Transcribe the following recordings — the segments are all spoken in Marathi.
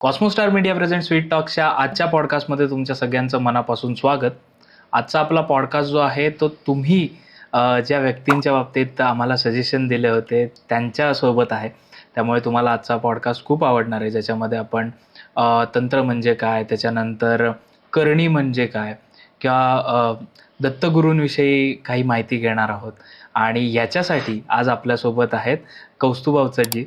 कॉस्मोस्टार मीडिया प्रेझेंट स्वीट टॉक्सच्या आजच्या पॉडकास्टमध्ये तुमच्या सगळ्यांचं मनापासून स्वागत. आजचा आपला पॉडकास्ट जो आहे तो तुम्ही ज्या व्यक्तींच्या बाबतीत आम्हाला सजेशन दिले होते त्यांच्यासोबत आहे. त्यामुळे तुम्हाला आजचा पॉडकास्ट खूप आवडणार आहे, ज्याच्यामध्ये आपण तंत्र म्हणजे काय, त्याच्यानंतर करणी म्हणजे काय, किंवा दत्तगुरूंविषयी काही माहिती घेणार आहोत. आणि याच्यासाठी आज आपल्यासोबत आहेत कौस्तुभ अवचटजी.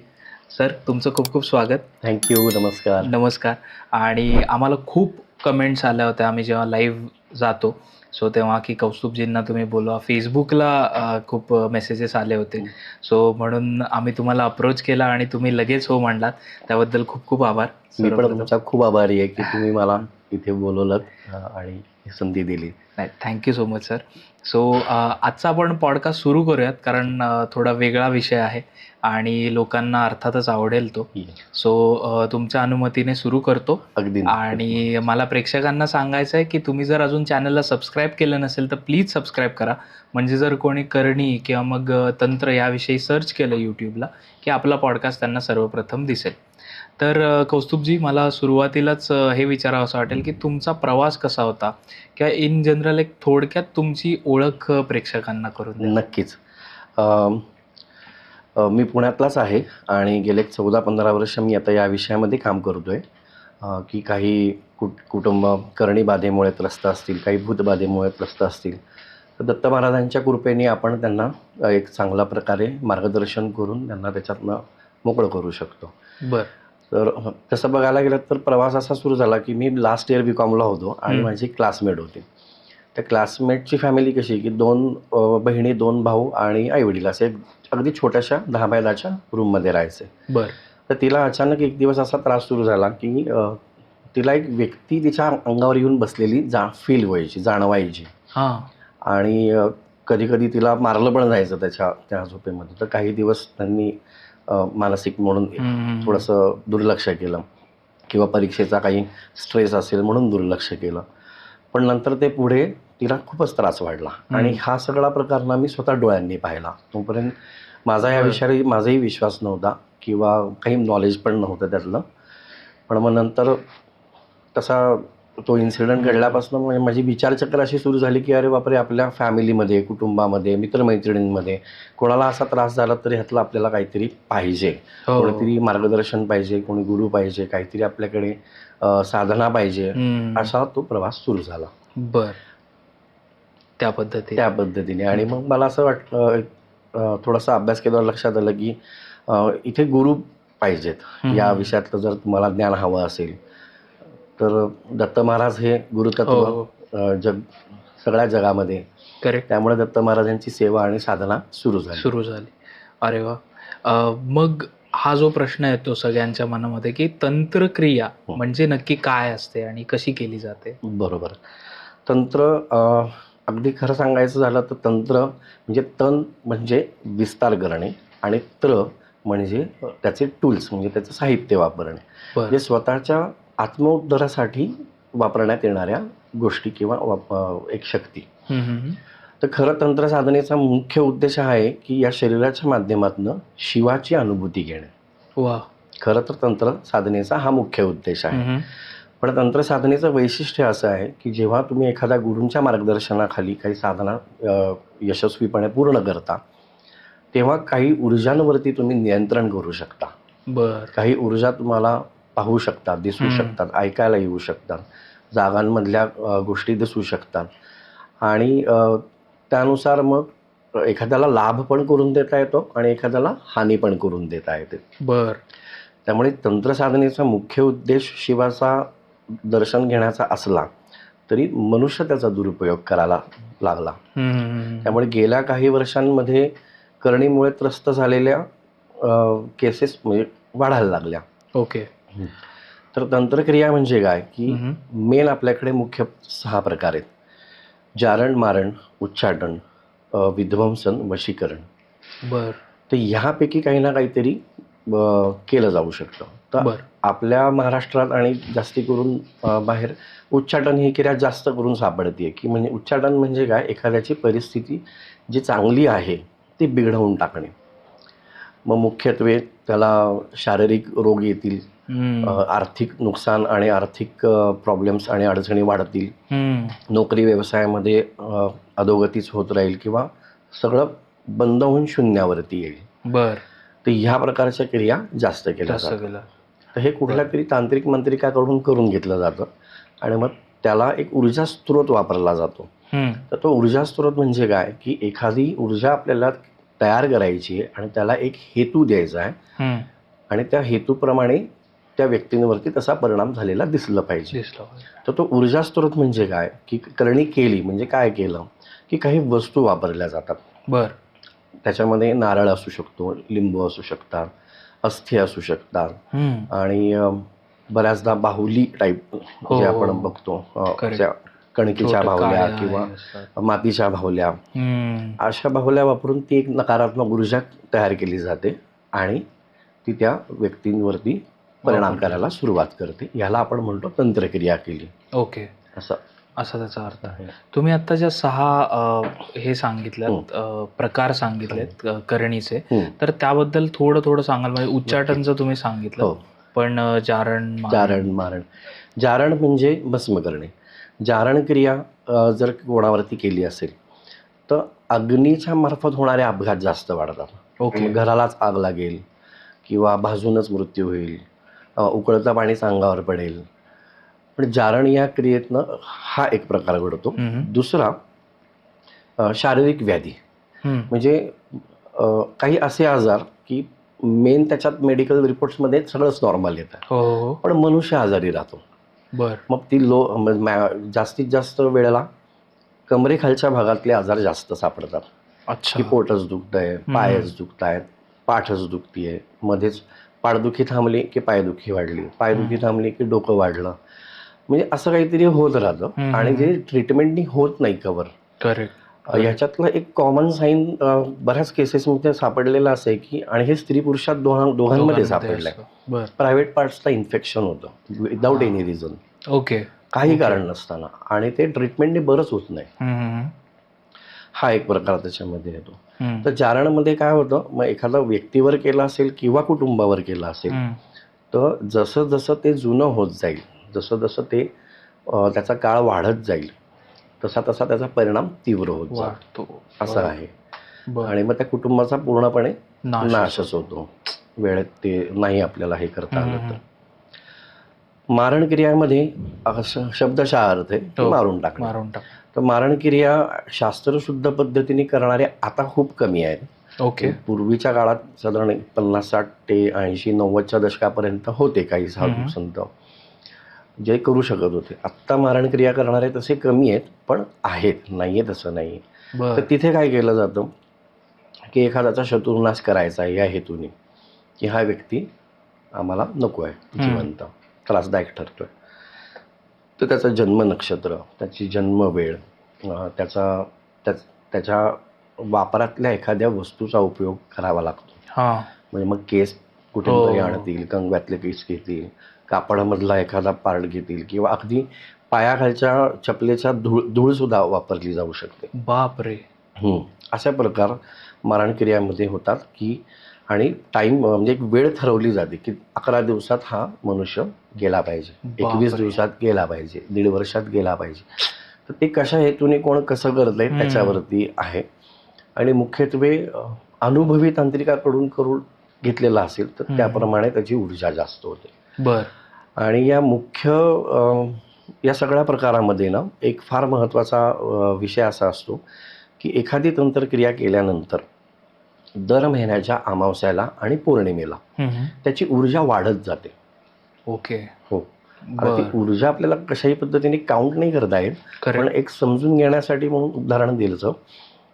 सर, तुमचं खूप खूप स्वागत. थँक्यू. नमस्कार. नमस्कार. आणि आम्हाला खूप कमेंट्स आल्या होत्या आम्ही जेव्हा लाईव्ह जातो, सो तेव्हा की कौस्तुभजींना तुम्ही बोलवा. फेसबुकला खूप मेसेजेस आले होते. सो म्हणून आम्ही तुम्हाला अप्रोच केला आणि तुम्ही लगेच हो म्हणलात. त्याबद्दल खूप खूप आभार. मी पण तुमचा खूप आभारी आहे की तुम्ही मला इथे बोलवलं आणि ही संधी दिली. नाही, thank you so much sir. So आजचा आपण पॉडकास्ट सुरू करूयात, कारण थोडा वेगळा विषय आहे आणि लोकांना अर्थातच आवडेल तो. सो तुमच्या अनुमतीने सुरू करतो. अगदी. आणि मला प्रेक्षकांना सांगायचं आहे की तुम्ही जर अजून चॅनलला सबस्क्राईब केलं नसेल तर प्लीज सबस्क्राईब करा. म्हणजे जर कोणी करणी किंवा मग तंत्र याविषयी सर्च केलं यूट्यूबला की आपला पॉडकास्ट त्यांना सर्वप्रथम दिसेल. तर कौस्तुभजी, मला सुरुवातीलाच हे विचारावं असं वाटेल की तुमचा प्रवास कसा होता, किंवा इन जनरल एक थोडक्यात तुमची ओळख प्रेक्षकांना करून द्या. नक्कीच. मी पुण्यातलाच आहे आणि गेले 14-15 वर्ष मी आता या विषयामध्ये काम करतोय की काही कुटुंब करणीबाधेमुळे त्रस्त असतील, काही भूतबाधेमुळे त्रस्त असतील, तर दत्त महाराजांच्या कृपेने आपण त्यांना एक चांगल्या प्रकारे मार्गदर्शन करून त्यांना त्याच्यातनं मोकळं करू शकतो. बरं. तर तसं बघायला गेलं तर प्रवास असा सुरू झाला की मी लास्ट इयर BComला होतो आणि माझी क्लासमेट होती. त्या क्लासमेटची फॅमिली कशी की 2 बहिणी, 2 भाऊ आणि आईवडील असे अगदी छोट्याशा 10 बाय 10च्या रूममध्ये राहायचे. बरं. तर तिला अचानक एक दिवस असा त्रास सुरू झाला की तिला एक व्यक्ती तिच्या अंगावर येऊन बसलेली फील व्हायची, जाणवायची. हां. आणि कधी कधी तिला मारलं पण जायचं त्या झोपेमध्ये. तर काही दिवस त्यांनी मानसिक म्हणून थोडंसं दुर्लक्ष केलं किंवा परीक्षेचा काही स्ट्रेस असेल म्हणून दुर्लक्ष केलं. पण नंतर ते पुढे तिला खूपच त्रास वाढला आणि हा सगळा प्रकार ना मी स्वतः डोळ्यांनी पाहिला. तोपर्यंत माझा या विषयावर माझाही विश्वास नव्हता किंवा काही नॉलेज पण नव्हतं त्यातलं. पण मग नंतर तसा तो इन्सिडेंट घडल्यापासून म्हणजे माझी विचारचक्र अशी सुरू झाली की अरे बापरे, आपल्या फॅमिलीमध्ये, कुटुंबामध्ये, मित्रमैत्रिणींमध्ये कोणाला असा त्रास झाला तर ह्यातलं आपल्याला काहीतरी पाहिजे. कोणीतरी मार्गदर्शन पाहिजे, कोणी गुरु पाहिजे, काहीतरी आपल्याकडे साधना पाहिजे. असा तो प्रवास सुरू झाला. बर. त्या पद्धतीने. आणि मग मला असं वाटलं, थोडासा अभ्यास केल्यावर लक्षात आलं की इथे गुरु पाहिजेत. या विषयातलं जर तुम्हाला ज्ञान हवं असेल तर दत्त महाराज हे गुरुतत्व सगळ्या जगामध्ये. करेक्ट. त्यामुळे दत्त महाराजांची सेवा आणि साधना सुरू झाली. अरे वा. मग हा जो प्रश्न येतो सगळ्यांच्या मनामध्ये की तंत्रक्रिया म्हणजे नक्की काय असते आणि कशी केली जाते? बरोबर. तंत्र, अगदी खरं सांगायचं झालं तर तंत्र म्हणजे तन म्हणजे विस्तार करणे आणि त्र म्हणजे त्याचे टूल्स म्हणजे त्याचं साहित्य वापरणे. म्हणजे स्वतःच्या आत्मोद्धारासाठी वापरण्यात येणाऱ्या गोष्टी किंवा एक शक्ती. तर खरं तंत्र साधनेचा मुख्य उद्देश हा आहे की या शरीराच्या माध्यमातून शिवाची अनुभूती घेणे. वा. खरं तर तंत्र साधनेचा हा मुख्य उद्देश आहे. पण तंत्र साधनेचं वैशिष्ट्य असं आहे की जेव्हा तुम्ही एखाद्या गुरूंच्या मार्गदर्शनाखाली काही साधना यशस्वीपणे पूर्ण करता तेव्हा काही ऊर्जांवरती तुम्ही नियंत्रण करू शकता. बर. काही ऊर्जा तुम्हाला पाहू शकतात, दिसू शकतात, ऐकायला येऊ शकतात, जागांमधल्या गोष्टी दिसू शकतात आणि त्यानुसार मग एखाद्याला लाभ पण करून देता येतो आणि एखाद्याला हानी पण करून देता येते. बर. त्यामुळे तंत्र साधनेचा मुख्य उद्देश शिवाचा दर्शन घेण्याचा असला तरी मनुष्य त्याचा दुरुपयोग करायला लागला. त्यामुळे गेल्या काही वर्षांमध्ये करणीमुळे त्रस्त झालेल्या केसेस म्हणजे वाढायला लागल्या. ओके. तर तंत्रक्रिया म्हणजे काय की मेन आपल्याकडे मुख्य 6 प्रकार आहेत: जारण, मारण, उच्चाटन, विध्वंसन, वशीकरण. बर. तर ह्यापैकी काही ना काहीतरी केलं जाऊ शकतं. तर आपल्या महाराष्ट्रात आणि जास्ती करून बाहेर उच्चाटन ही क्रिया जास्त करून सापडते की म्हणजे उच्चाटन म्हणजे काय, एखाद्याची परिस्थिती जी चांगली आहे ती बिघडवून टाकणे. मग मुख्यत्वे त्याला शारीरिक रोग येतील, आर्थिक नुकसान आणि आर्थिक प्रॉब्लेम्स आणि अडचणी वाढतील, नोकरी व्यवसायामध्ये अधोगतीच होत राहील किंवा सगळं बंद होऊन शून्यावरती येईल. बर. तर ह्या प्रकारच्या क्रिया जास्त केल्या जातात. तर हे कुठल्या तरी तांत्रिक मंत्रिकाकडून करून घेतलं जातं आणि मग त्याला एक ऊर्जा स्रोत वापरला जातो. तर तो ऊर्जा स्रोत म्हणजे काय, की एखादी ऊर्जा आपल्याला तयार करायची आहे आणि त्याला एक हेतू द्यायचा आहे आणि त्या हेतूप्रमाणे त्या व्यक्तींवरती तसा परिणाम झालेला दिसला पाहिजे. तर तो ऊर्जा स्रोत म्हणजे काय, की करणी केली म्हणजे काय केलं, की काही वस्तू वापरल्या जातात. बर. त्याच्यामध्ये नारळ असू शकतो, लिंबू असू शकतात, अस्थी असू शकतात आणि बऱ्याचदा बाहुली टाईप जे आपण बघतो, कणकीच्या बाहुल्या किंवा मातीच्या बाहुल्या, अशा बाहुल्या वापरून ती एक नकारात्मक ऊर्जा तयार केली जाते आणि ती त्या व्यक्तींवरती परिणाम करायला सुरुवात करते. याला आपण म्हणतो तंत्रक्रिया केली. ओके. असं त्याचा अर्थ आहे. तुम्ही आता ज्या 6 हे सांगितल्यात, प्रकार सांगितलेत करणीचे, तर त्याबद्दल थोडं सांगाल. म्हणजे उच्चाटनचं तुम्ही सांगितलं, पण जारण म्हणजे भस्म करणे. जारण क्रिया जर कोणावरती केली असेल तर अग्नीच्या मार्फत होणारे अपघात जास्त वाढतात. ओके. घरालाच आग लागेल किंवा भाजूनच मृत्यू होईल, उकळतं पाणीच अंगावर पडेल. पण जारण या क्रियेतनं हा एक प्रकार घडतो. दुसरा शारीरिक व्याधी, म्हणजे काही असे आजार की मेन त्याच्यात मेडिकल रिपोर्ट्समध्ये सगळंच नॉर्मल येतं, पण मनुष्य आजारी राहतो. मग ती जास्तीत जास्त वेळेला कमरेखालच्या भागातले आजार जास्त सापडतात. की पोटच दुखतंय, पायच दुखतायत, पाठच दुखतीये, मध्येच पाठदुखी थांबली की पायदुखी वाढली, पायदुखी थांबली की डोकं वाढलं, म्हणजे असं काहीतरी होत राहतं आणि जे ट्रीटमेंटनी होत नाही कव्हर. करेक्ट. ह्याच्यातलं एक कॉमन साईन बऱ्याच केसेसमध्ये सापडलेलं असं आहे की, आणि हे स्त्री पुरुषात दोघांमध्ये सापडलंय, प्रायव्हेट पार्ट्सला इन्फेक्शन होतं विदाऊट एनी रिझन. ओके. काही कारण नसताना, आणि ते ट्रीटमेंटने बरंच होत नाही. हा एक प्रकार त्याच्यामध्ये येतो. तर जारणमध्ये काय होतं, मग एखादा व्यक्तीवर केला असेल किंवा कुटुंबावर केला असेल तर जसं जसं ते जुनं होत जाईल, जसं जसं ते त्याचा काळ वाढत जाईल, तसा तसा त्याचा परिणाम तीव्र होत जातो. असं आहे. आणि मग त्या कुटुंबाचा पूर्णपणे नाशच होतो वेळेत, ते नाही आपल्याला हे करता आलं तर. मारण क्रियामध्ये शब्दशः अर्थ आहे मारून टाकणे. तर मारण क्रिया शास्त्रशुद्ध पद्धतीने करणारे आता खूप कमी आहेत. ओके. पूर्वीच्या काळात साधारण 50, 60 ते 80, 90च्या दशकापर्यंत होते काही साधू संत जे करू शकत होते. आत्ता मारण क्रिया करणारे तसे कमी आहेत, पण आहेत, नाही आहे तसं नाही. तर तिथे काय केलं जातं की एखाद्याचा शत्रुनाश करायचा आहे या हेतूने, की हा व्यक्ती आम्हाला नको आहे, जिवंत त्रासदायक ठरतोय, तर त्याचा जन्म नक्षत्र, त्याची जन्मवेळ, त्याच्या वापरातल्या एखाद्या वस्तूचा उपयोग करावा लागतो. म्हणजे मग केस कुठून तरी आणतील, कंगव्यातले केस घेतील, कापडामधला एखादा पार्ट घेतील किंवा अगदी पायाखालच्या चपलेच्या धूळ सुद्धा वापरली जाऊ शकते. बापरे. अशा प्रकार मारणक्रियामध्ये होतात की, आणि टाईम म्हणजे एक वेळ ठरवली जाते की 11 दिवसात हा मनुष्य गेला पाहिजे, 21 दिवसात गेला पाहिजे, 1.5 वर्षात गेला पाहिजे. तर ते कशा हेतूने कोण कसं करतंय त्याच्यावरती आहे. आणि मुख्यत्वे अनुभवी तांत्रिकाकडून करून घेतलेला असेल तर त्याप्रमाणे त्याची ऊर्जा जास्त होते. आणि या सगळ्या प्रकारामध्ये ना एक फार महत्त्वाचा विषय असा असतो की एखादी तंत्रक्रिया केल्यानंतर दर महिन्याच्या अमावस्याला आणि पौर्णिमेला त्याची ऊर्जा वाढत जाते. ओके. हो. आणि ती ऊर्जा आपल्याला कशाही पद्धतीने काउंट नाही करता येत, पण एक समजून घेण्यासाठी म्हणून उदाहरण दिलं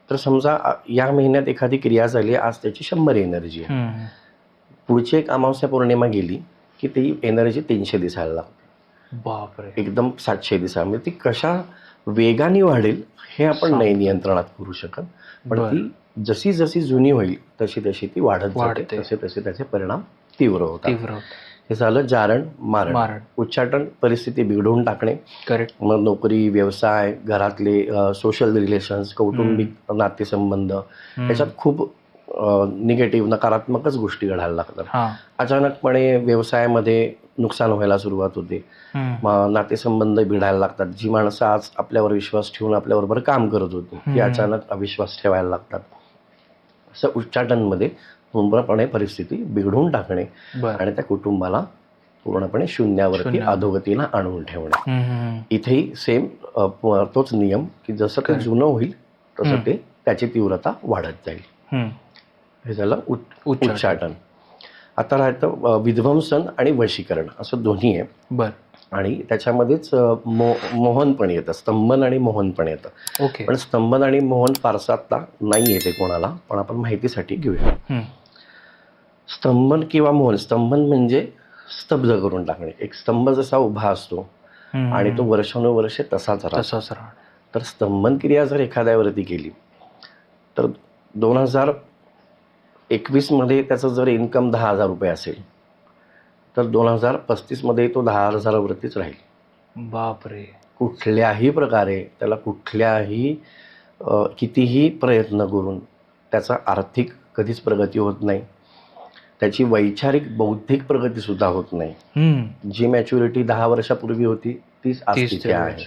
तर समजा या महिन्यात एखादी क्रिया झाली, आज त्याची 100 एनर्जी आहे, पुढची एक अमावस्या पौर्णिमा गेली की ती एनर्जी 300 दिसायला लागते. बापरे. एकदम 700 दिसायला. म्हणजे ती कशा वेगाने वाढेल हे आपण नाही नियंत्रणात करू शकत, पण ती जशी जशी जुनी होईल तशी तशी ती वाढत जाते, तसे तसे त्याचे परिणाम तीव्र होतात. हे झालं जारण मारण. उच्चाटन परिस्थिती बिघडवून टाकणे. करेक्ट. मग नोकरी, व्यवसाय, घरातले सोशल रिलेशन्स, कौटुंबिक नातेसंबंध याच्यात खूप निगेटिव्ह नकारात्मकच गोष्टी घडायला लागतात. हा. अचानकपणे व्यवसायामध्ये नुकसान व्हायला सुरुवात होते. मग नातेसंबंध बिघडायला लागतात. जी माणसं आज आपल्यावर विश्वास ठेवून आपल्याबरोबर काम करत होती ती अचानक अविश्वास ठेवायला लागतात. असं उच्चाटनमध्ये पूर्णपणे परिस्थिती बिघडून टाकणे आणि त्या कुटुंबाला पूर्णपणे शून्यावरती अधोगतीला आणून ठेवणे. इथेही सेम तोच नियम की जसं ते जुनं होईल तसं ते त्याची तीव्रता वाढत जाईल. हे झालं उच्चाटन. आता राहतं विध्वंसन आणि वशीकरण असं दोन्ही आहे. आणि त्याच्यामध्येच मोहन पण येतं, स्तंभन आणि मोहन पण येतं. पण स्तंभन आणि मोहन फारसा आता नाही येते कोणाला, पण आपण माहितीसाठी घेऊया. स्तंभन किंवा मोहन, स्तंभन म्हणजे स्तब्ध करून टाकणे. एक स्तंभ जसा उभा असतो आणि तो वर्षानुवर्षे तसाच राहतो, तर स्तंभन क्रिया जर एखाद्यावरती केली तर 2021 मध्ये त्याचं जर इन्कम 10,000 रुपये असेल तर 2035 मध्ये तो 10,000 वरतीच राहील. बापरे. कुठल्याही प्रकारे त्याला कुठल्याही कितीही प्रयत्न करून त्याचा आर्थिक कधीच प्रगती होत नाही. त्याची वैचारिक बौद्धिक प्रगती सुद्धा होत नाही. जी मॅच्युरिटी 10 वर्षापूर्वी होती तीच आज तिथे आहे.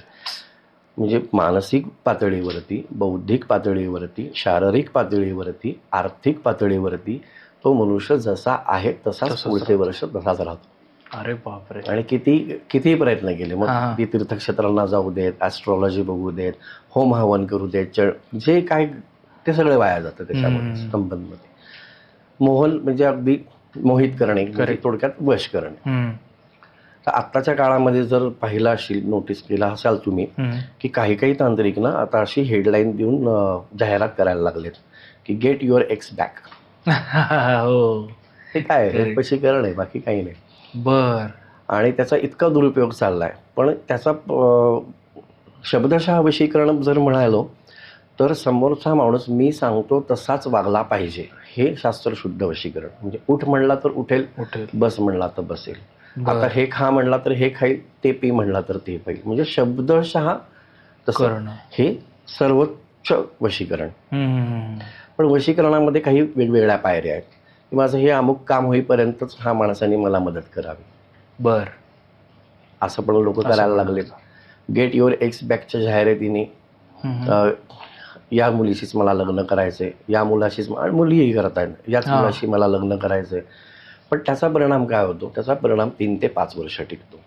म्हणजे मानसिक पातळीवरती, बौद्धिक पातळीवरती, शारीरिक पातळीवरती, आर्थिक पातळीवरती तो मनुष्य जसा आहे तसाच पुढचे वर्ष तसाच राहतो. अरे बापरे. आणि किती प्रयत्न केले, मग ती तीर्थक्षेत्रांना जाऊ देत, ॲस्ट्रॉलॉजी बघू देत, होम हवन करू देत, जे काय ते सगळे वाया जातं त्याच्यामध्ये स्तंभनमध्ये. मोहन म्हणजे अगदी मोहित करणे, थोडक्यात वश करणे. तर आत्ताच्या काळामध्ये जर पाहिलं असेल, नोटीस केला असाल तुम्ही की काही तांत्रिक ना आता अशी हेडलाईन देऊन जाहिरात करायला लागलेत की गेट युअर एक्स बॅक. हे काय वशीकरण आहे, बाकी काही नाही. आणि त्याचा इतका दुरुपयोग चाललाय. पण त्याचा शब्दशः वशीकरण जर म्हणालो तर समोरचा माणूस मी सांगतो तसाच वागला पाहिजे, हे शास्त्रशुद्ध वशीकरण. म्हणजे उठ म्हणला तर उठेल, बस म्हणला तर बसेल, आता हे खा म्हणला तर हे खाईल, ते पी म्हणला तर ते पाहिजे. म्हणजे शब्दशः तसं हे सर्वोच्च वशीकरण. पण वशीकरणामध्ये काही वेगवेगळ्या पायऱ्या आहेत. की माझं हे अमुक काम होईपर्यंतच हा माणसाने मला मदत करावी, असं पण लोक करायला लागले. गेट युअर एक्स बॅकच्या जाहिरातीने या मुलीशीच मला लग्न करायचंय, या मुलाशीच, मुलीही करत आहेत, याच मुलाशी मला लग्न करायचंय. पण त्याचा परिणाम काय होतो, त्याचा परिणाम 3 ते 5 वर्ष टिकतो.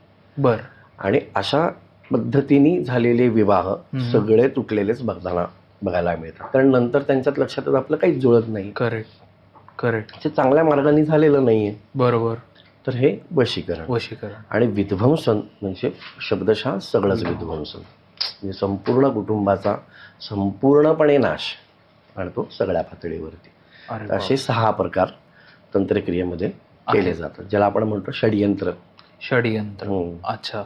आणि अशा पद्धतीने झालेले विवाह सगळे तुटलेलेच बघायला मिळतात. कारण नंतर त्यांच्यात लक्षात आपलं काहीच जुळत नाही. करेक्ट. चांगल्या मार्गाने झालेलं नाहीये. तर हे वशीकरण. आणि विध्वंसन म्हणजे शब्दशः सगळंच विध्वंसन, म्हणजे संपूर्ण कुटुंबाचा संपूर्णपणे नाश, आणि तो सगळ्या पातळीवरती. असे 6 प्रकार तंत्रक्रियेमध्ये केले जातात, ज्याला आपण म्हणतो षडयंत्र. अच्छा.